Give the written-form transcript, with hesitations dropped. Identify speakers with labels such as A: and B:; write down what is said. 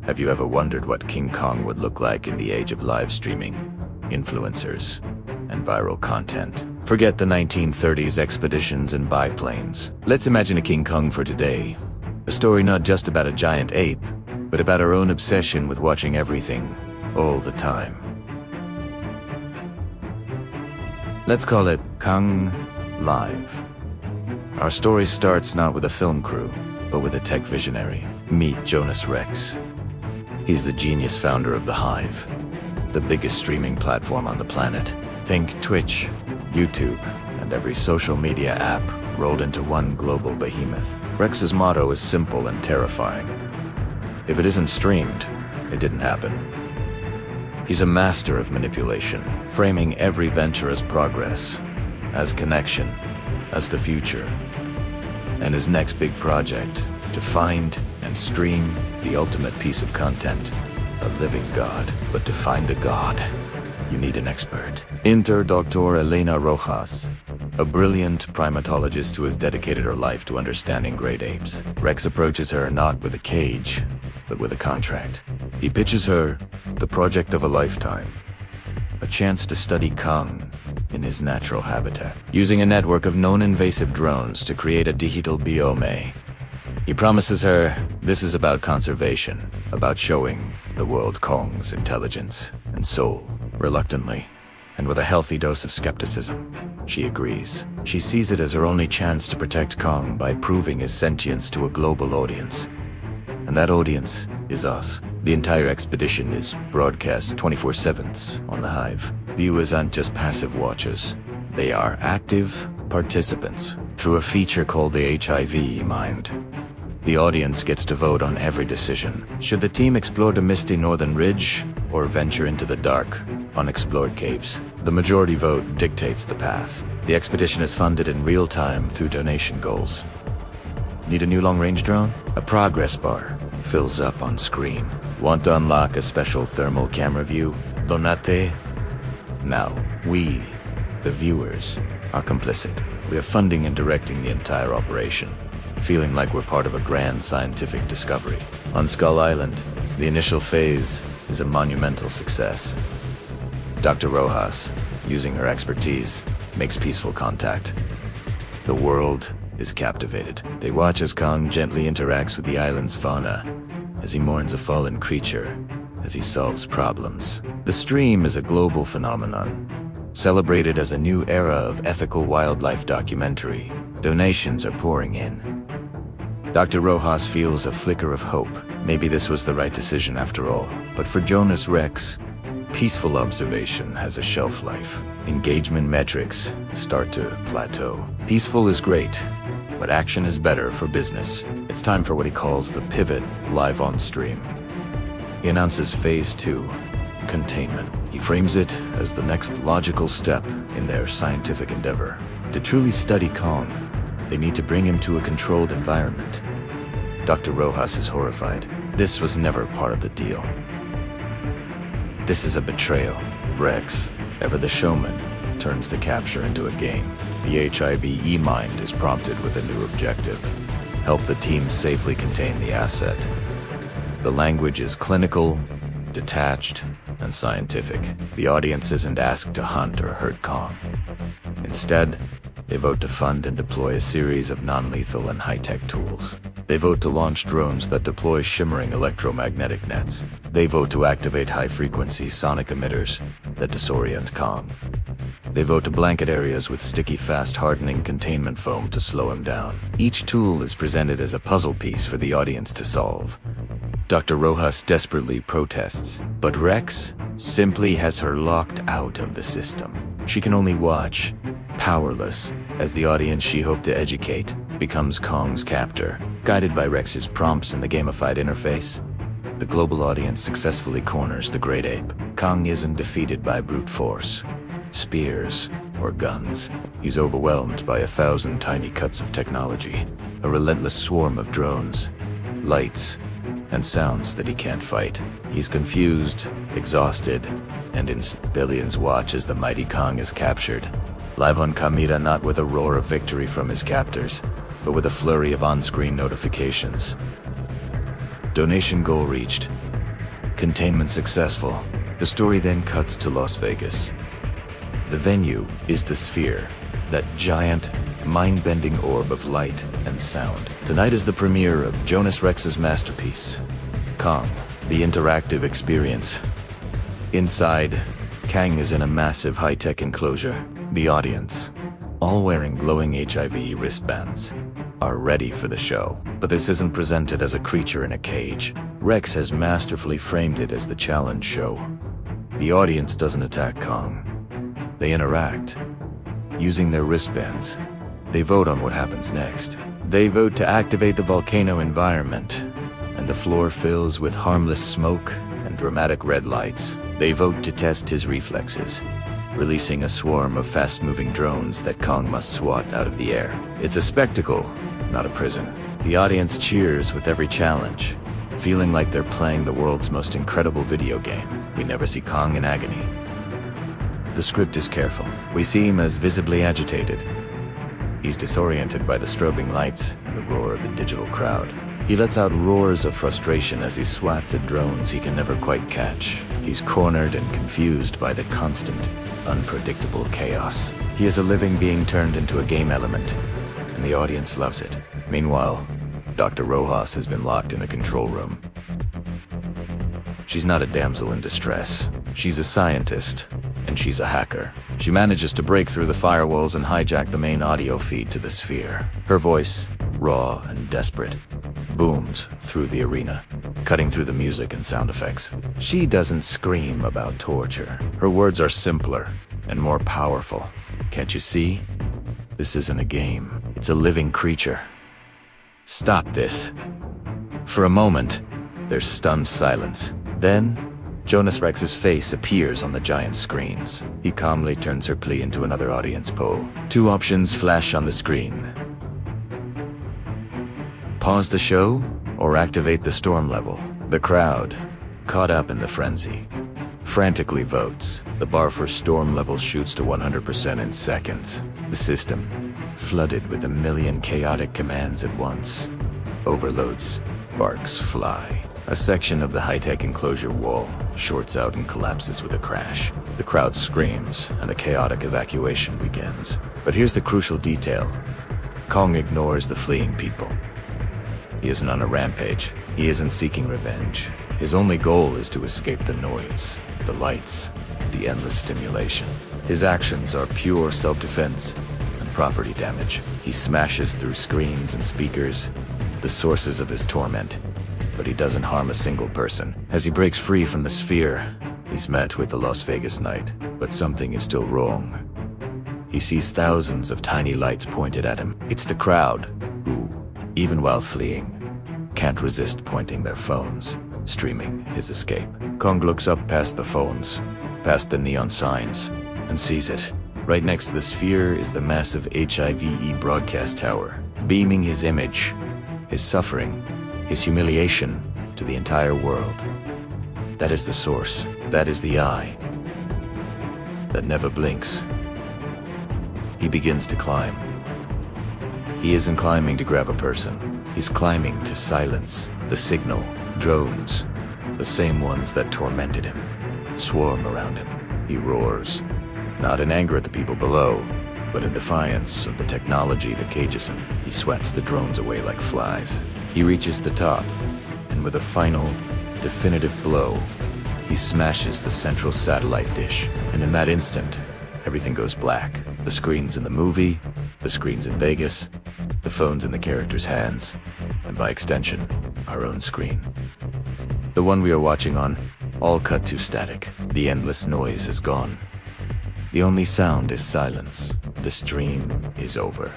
A: Have you ever wondered what King Kong would look like in the age of live streaming, influencers, and viral content? Forget the 1930s expeditions and biplanes. Let's imagine a King Kong for today. A story not just about a giant ape, but about our own obsession with watching everything, all the time. Let's call it Kong Live. Our story starts not with a film crew, but with a tech visionary. Meet Jonas Rex. He's the genius founder of The Hive, the biggest streaming platform on the planet. Think Twitch, YouTube, and every social media app rolled into one global behemoth. Rex's motto is simple and terrifying. If it isn't streamed, it didn't happen. He's a master of manipulation, framing every venture as progress, as connection, as the future. And his next big project, to find and stream the ultimate piece of content, a living god. But to find a god, you need an expert. Enter Dr. Elena Rojas, a brilliant primatologist who has dedicated her life to understanding great apes. Rex approaches her not with a cage, but with a contract. He pitches her the project of a lifetime, a chance to study Kong in his natural habitat, using a network of non-invasive drones to create a digital biome. He promises her this is about conservation, about showing the world Kong's intelligence and soul. Reluctantly, and with a healthy dose of skepticism, she agrees. She sees it as her only chance to protect Kong by proving his sentience to a global audience. And that audience is us. The entire expedition is broadcast 24/7 on The Hive. Viewers aren't just passive watchers. They are active participants through a feature called the HIV Mind. The audience gets to vote on every decision. Should the team explore the misty northern ridge or venture into the dark, unexplored caves? The majority vote dictates the path. The expedition is funded in real time through donation goals. Need a new long-range drone? A progress bar fills up on screen. Want to unlock a special thermal camera view? Donate. Now, we, the viewers, are complicit. We are funding and directing the entire operation, feeling like we're part of a grand scientific discovery. On Skull Island, the initial phase is a monumental success. Dr. Rojas, using her expertise, makes peaceful contact. The world is captivated. They watch as Kong gently interacts with the island's fauna, as he mourns a fallen creature, as he solves problems. The stream is a global phenomenon, celebrated as a new era of ethical wildlife documentary. Donations are pouring in. Dr. Rojas feels a flicker of hope. Maybe this was the right decision after all. But for Jonas Rex, peaceful observation has a shelf life. Engagement metrics start to plateau. Peaceful is great, but action is better for business. It's time for what he calls the pivot live on stream. He announces Phase 2, containment. He frames it as the next logical step in their scientific endeavor. To truly study Kong, they need to bring him to a controlled environment. Dr. Rojas is horrified. This was never part of the deal. This is a betrayal. Rex, ever the showman, turns the capture into a game. The HIV Mind is prompted with a new objective: help the team safely contain the asset. The language is clinical, detached, and scientific. The audience isn't asked to hunt or hurt Kong. Instead, they vote to fund and deploy a series of non-lethal and high-tech tools. They vote to launch drones that deploy shimmering electromagnetic nets. They vote to activate high-frequency sonic emitters that disorient Kong. They vote to blanket areas with sticky, fast-hardening containment foam to slow him down. Each tool is presented as a puzzle piece for the audience to solve. Dr. Rojas desperately protests, but Rex simply has her locked out of the system. She can only watch, powerless, as the audience she hoped to educate becomes Kong's captor. Guided by Rex's prompts and the gamified interface, the global audience successfully corners the great ape. Kong isn't defeated by brute force, spears, or guns. He's overwhelmed by 1,000 tiny cuts of technology, a relentless swarm of drones, lights, and sounds that he can't fight. He's confused, exhausted, and billions watch as the mighty Kong is captured. Live on camera, not with a roar of victory from his captors, but with a flurry of on-screen notifications. Donation goal reached. Containment successful. The story then cuts to Las Vegas. The venue is the Sphere, that giant, mind-bending orb of light and sound. Tonight is the premiere of Jonas Rex's masterpiece, Kong, the interactive experience. Inside, Kang is in a massive high-tech enclosure. The audience, all wearing glowing HIV wristbands, are ready for the show. But this isn't presented as a creature in a cage. Rex has masterfully framed it as the challenge show. The audience doesn't attack Kong. They interact. Using their wristbands, they vote on what happens next. They vote to activate the volcano environment, and the floor fills with harmless smoke and dramatic red lights. They vote to test his reflexes, releasing a swarm of fast-moving drones that Kong must swat out of the air. It's a spectacle, not a prison. The audience cheers with every challenge, feeling like they're playing the world's most incredible video game. We never see Kong in agony. The script is careful. We see him as visibly agitated. He's disoriented by the strobing lights and the roar of the digital crowd. He lets out roars of frustration as he swats at drones he can never quite catch. He's cornered and confused by the constant, unpredictable chaos. He is a living being turned into a game element, and the audience loves it. Meanwhile, Dr. Rojas has been locked in a control room. She's not a damsel in distress. She's a scientist, and she's a hacker. She manages to break through the firewalls and hijack the main audio feed to the Sphere. Her voice, raw and desperate, booms through the arena, cutting through the music and sound effects. She doesn't scream about torture. Her words are simpler and more powerful. Can't you see? This isn't a game. It's a living creature. Stop this. For a moment, there's stunned silence. Then, Jonas Rex's face appears on the giant screens. He calmly turns her plea into another audience poll. Two options flash on the screen. Pause the show or activate the storm level. The crowd, caught up in the frenzy, frantically votes. The bar for storm level shoots to 100% in seconds. The system, flooded with a million chaotic commands at once, overloads, sparks fly. A section of the high-tech enclosure wall shorts out and collapses with a crash. The crowd screams, and a chaotic evacuation begins. But here's the crucial detail. Kong ignores the fleeing people. He isn't on a rampage. He isn't seeking revenge. His only goal is to escape the noise, the lights, the endless stimulation. His actions are pure self-defense and property damage. He smashes through screens and speakers, the sources of his torment, but he doesn't harm a single person. As he breaks free from the Sphere, he's met with the Las Vegas night, but something is still wrong. He sees thousands of tiny lights pointed at him. It's the crowd who, even while fleeing, can't resist pointing their phones, streaming his escape. Kong looks up past the phones, past the neon signs, and sees it. Right next to the Sphere is the massive HIVE broadcast tower, beaming his image, his suffering, his humiliation to the entire world. That is the source. That is the eye that never blinks. He begins to climb. He isn't climbing to grab a person. He's climbing to silence the signal. Drones, the same ones that tormented him, swarm around him. He roars, not in anger at the people below, but in defiance of the technology that cages him. He swats the drones away like flies. He reaches the top, and with a final, definitive blow, he smashes the central satellite dish. And in that instant, everything goes black. The screens in the movie, the screens in Vegas, the phones in the characters' hands, and by extension, our own screen. The one we are watching on, all cut to static. The endless noise is gone. The only sound is silence. This dream is over.